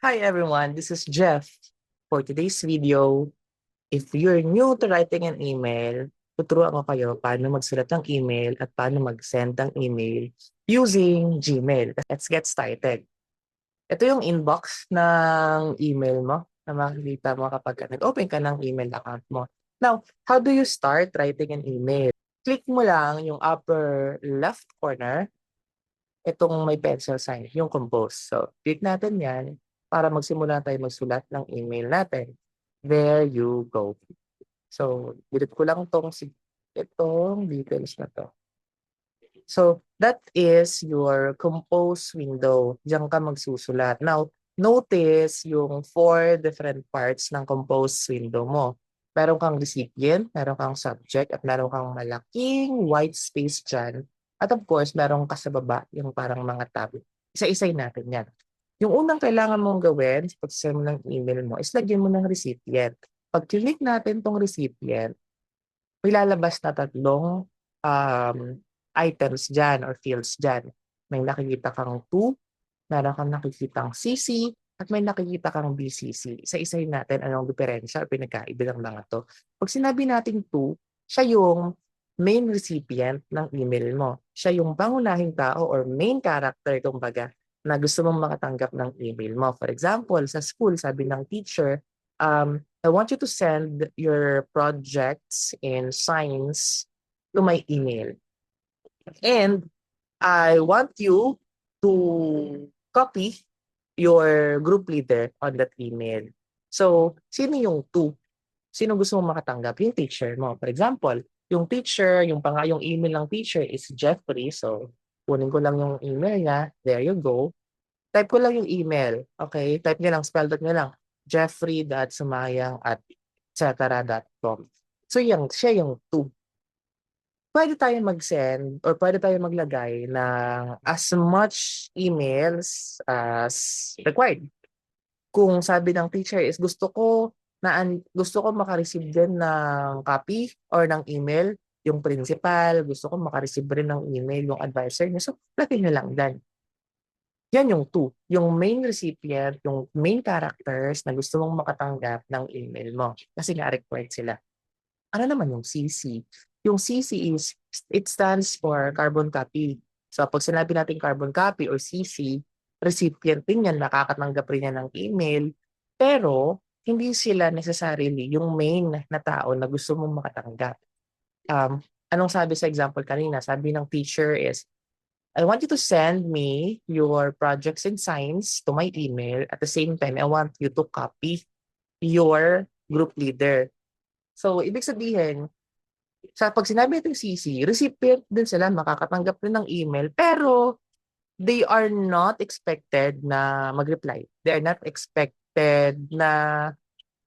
Hi everyone, this is Jeff. For today's video, if you're new to writing an email, tuturuan ko kayo paano magsulat ng email at paano mag-send ng email using Gmail. Let's get started. Ito yung inbox ng email mo na makikita mo kapag nag-open ka ng email account mo. Now, how do you start writing an email? Click mo lang yung upper left corner, itong may pencil sign, yung compose. So, click natin yan para magsimula tayo magsulat ng email natin. There you go. So, delete ko lang itong details na to. So, that is your compose window. Diyan ka magsusulat. Now, notice yung 4 different parts ng compose window mo. Meron kang recipient, meron kang subject, at meron kang malaking white space dyan. At of course, meron ka sa baba yung parang mga tab. Isa-isay natin yan. Yung unang kailangan mong gawin sa pag-send mo ng email mo is lagyan mo ng recipient. Pag click natin tong recipient, may lalabas na tatlong items dyan or fields dyan. May nakikita kang to, meron kang nakikitang CC, at may nakikita kang BCC. Isa-isahin natin anong diferensya o pinagkaiba ng mga to. Pag sinabi natin to, siya yung main recipient ng email mo. Siya yung pangunahing tao or main character, kumbaga, na gusto mong makatanggap ng email mo. For example, sa school, sabi ng teacher, I want you to send your projects in science to my email. And I want you to copy your group leader on that email. So, sino yung two? Sino gusto mong makatanggap? Yung teacher mo. For example, yung teacher, yung email ng teacher is Jeffrey. So, kunin ko lang yung email niya. There you go. Type ko lang yung email. Okay? Type niya lang, spell nyo lang. jeffrey.sumayang@etc.com. So, siya yung two. Pwede tayo mag-send or pwede tayo maglagay ng as much emails as required. Kung sabi ng teacher is gusto ko maka-receive din ng copy or ng email, yung principal, gusto ko maka-receive rin ng email yung advisor niya. So, lagay nyo lang dyan. Yan yung two. Yung main recipient, yung main characters na gusto mong makatanggap ng email mo. Kasi nga required sila. Ano naman yung CC? Yung CC is, it stands for carbon copy. So pag sinabi natin carbon copy or CC, recipient din yan, nakakatanggap rin yan ng email. Pero hindi sila necessarily yung main na tao na gusto mong makatanggap. Anong sabi sa example kanina? Sabi ng teacher is, I want you to send me your projects in science to my email. At the same time, I want you to copy your group leader. So, ibig sabihin, pag sinabi natin CC, recipient din sila, makakatanggap din ng email, pero they are not expected na mag-reply. They are not expected na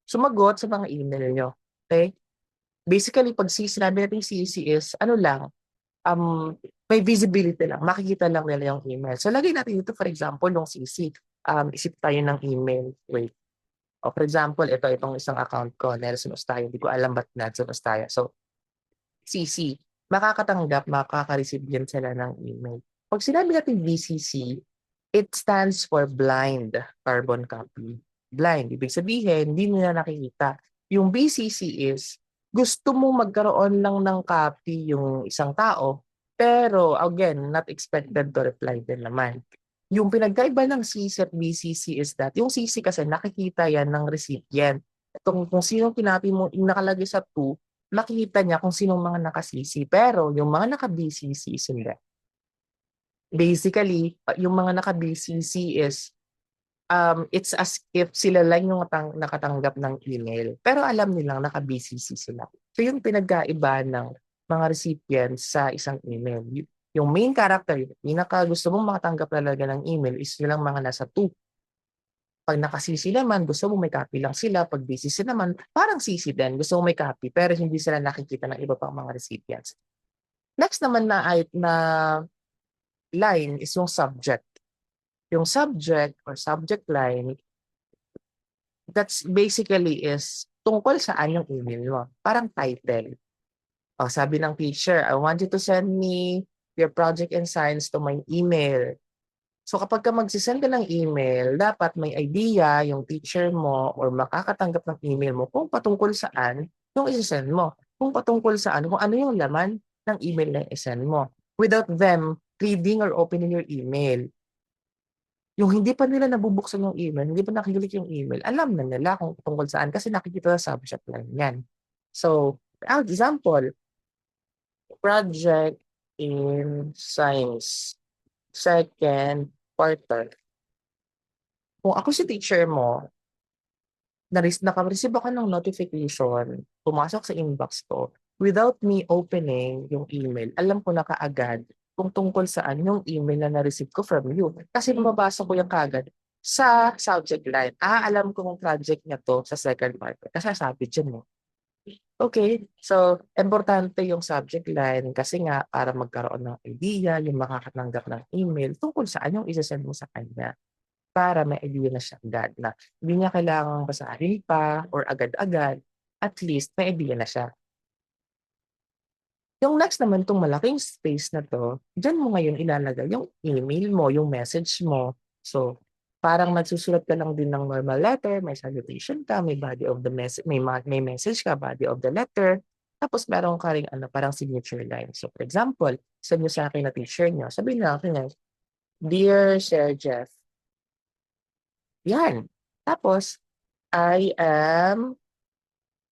sumagot sa mga email nyo. Okay? Basically, pag sinabi natin CC is, ano lang, may visibility lang, makikita lang nila yung email. So, lagay natin dito, for example, yung CC. Isip tayo ng email. Wait. O, for example, itong isang account ko, Nelson Ostaya. Hindi ko alam ba't Nelson Ostaya. So, CC, makaka-receive yan sila ng email. Pag sinabi natin BCC, it stands for blind carbon copy. Blind, ibig sabihin, hindi nila nakikita. Yung BCC is, gusto mo magkaroon lang ng copy yung isang tao, pero again, not expected to reply din naman. Yung pinagkaiba ng CC at BCC is that, yung CC kasi nakikita yan ng recipient. Kung sino kinapi mo, yung nakalagay sa to, makikita niya kung sinong mga naka-CC. Pero yung mga naka-BCC is hindi. Basically, yung mga naka-BCC is it's as if sila lang yung nakatanggap ng email. Pero alam nilang naka-BCC sila. So yung pinagkaiba ng mga recipients sa isang email. Yung main character, yung pinaka gusto mong makatanggap talaga ng email is nilang mga nasa to. Pag naka-CC naman, gusto mo may copy lang sila. Pag BCC naman, parang CC din. Gusto mo may copy, pero hindi sila nakikita ng iba pang mga recipients. Next naman na line is yung subject. Yung subject or subject line, that's basically is tungkol saan yung email mo. Parang title. O, sabi ng teacher, I want you to send me your project in science to my email. So kapag ka magsisend ka ng email, dapat may idea yung teacher mo or makakatanggap ng email mo kung patungkol saan yung isesend mo. Kung patungkol saan, kung ano yung laman ng email na isend mo. Without them reading or opening your email. Yung hindi pa nila nabubuksan yung email, hindi pa nakiklik yung email, alam na nila kung tungkol saan kasi nakikita sa subject line yan. So, example, project in science, second quarter. Kung ako si teacher mo, naka-receive ako ng notification, pumasok sa inbox ko, without me opening yung email, alam ko na kaagad kung tungkol saan yung email na na-receive ko from you. Kasi mababasa ko yung kaagad sa subject line. Alam ko kung project niya to sa second part. Kasi sabi dyan mo. Okay, so importante yung subject line kasi nga para magkaroon ng idea, yung makakatanggap ng email tungkol saan yung isasend mo sa kanya para may idea na siya agad na hindi niya kailangang basahin pa or agad-agad, at least may idea na siya. Yung next naman 'tong malaking space na 'to, diyan mo ngayon ilalagay yung email mo, yung message mo. So, parang magsusulat ka lang din ng normal letter, may salutation ka, may body of the may message ka, body of the letter, tapos meron ka ring ano, parang signature line. So, for example, send niyo sa akin na teacher niyo, sabihin natin, "Dear Sir Jeff." 'Yan. Tapos, "I am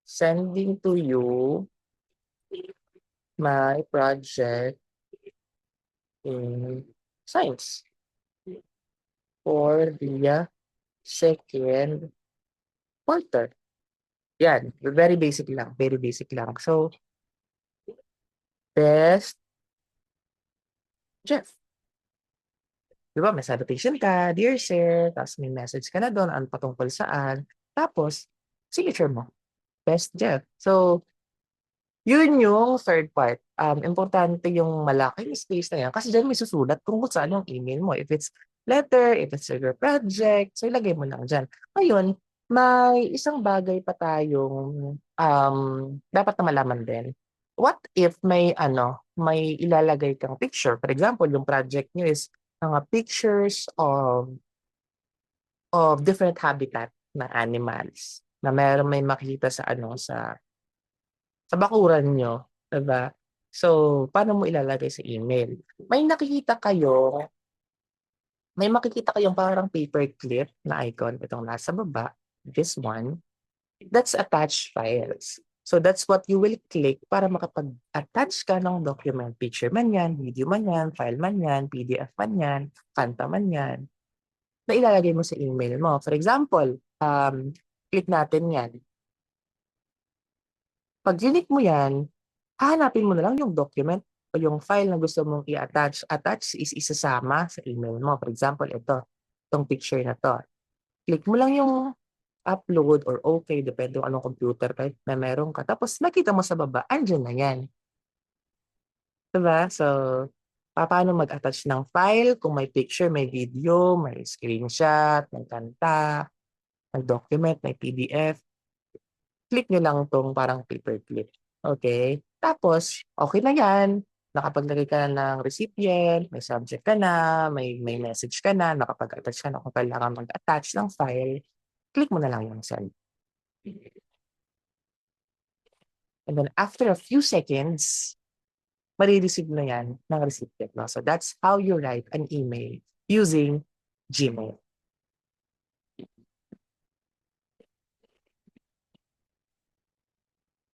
sending to you my project in science for the second quarter." 'Yan, very basic lang. So, best Jeff, 'di ba may salutation ka, "Dear sir," tapos may message ka na dun patungkol saan, tapos signature mo, best Jeff. So, yun yung third part. Importante yung malaking space na yan kasi diyan may susulat kung saan yung email mo. If it's letter, if it's your project, so ilagay mo lang diyan. Ngayon, may isang bagay pa tayong dapat na malaman din. What if may ilalagay kang picture? For example, yung project niyo is mga pictures of different habitat na animals na may makita sa bakuran niyo, 'di ba? So, paano mo ilalagay sa email? May makikita kayong parang paperclip na icon, itong nasa baba, this one, that's attached files. So that's what you will click para makapag-attach ka ng document, picture man yan, video man yan, file man yan, PDF man yan, kanta man yan, na ilalagay mo sa email mo. For example, click natin yan. Pag click mo yan, hahanapin mo na lang yung document o yung file na gusto mong i-attach. Attach is isasama sa email mo. For example, itong picture na to. Click mo lang yung upload or okay, depende kung anong computer na meron ka. Tapos nakita mo sa baba, andyan na yan. Diba? So, paano mag-attach ng file kung may picture, may video, may screenshot, may kanta, may document, may PDF. Click nyo lang tong parang paperclip. Okay? Tapos, okay na yan. Nakapaglagay ka na ng recipient, may subject ka na, may message ka na, nakapag-attach ka na kung kailangan mag-attach ng file, click mo na lang yung send. And then after a few seconds, marireceive na yan ng recipient. No? So that's how you write an email using Gmail.